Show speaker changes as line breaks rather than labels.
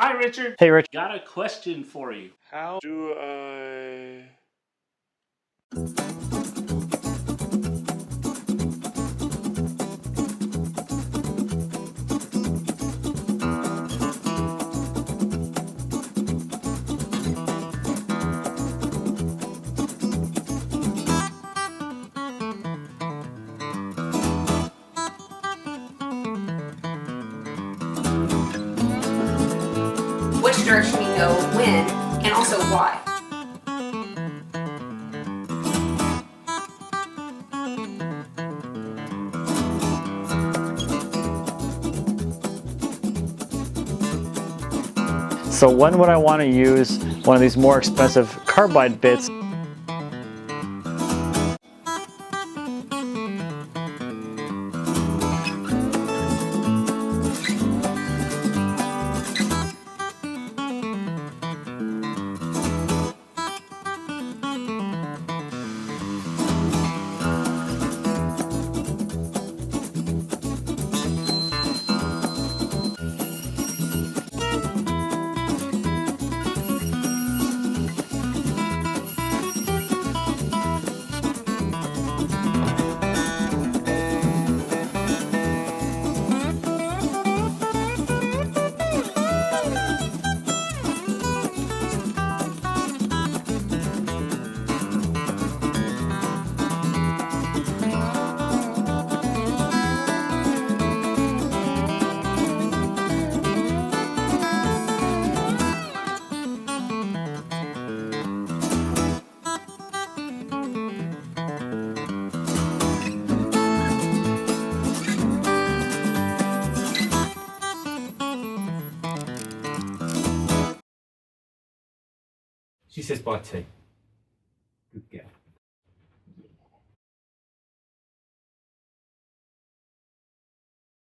Hi, Richard.
Hey, Rich.
Got a question for you.
How do I...
Which direction you go, when, and also why.
So when would I want to use one of these more expensive carbide bits?
She says buy tea.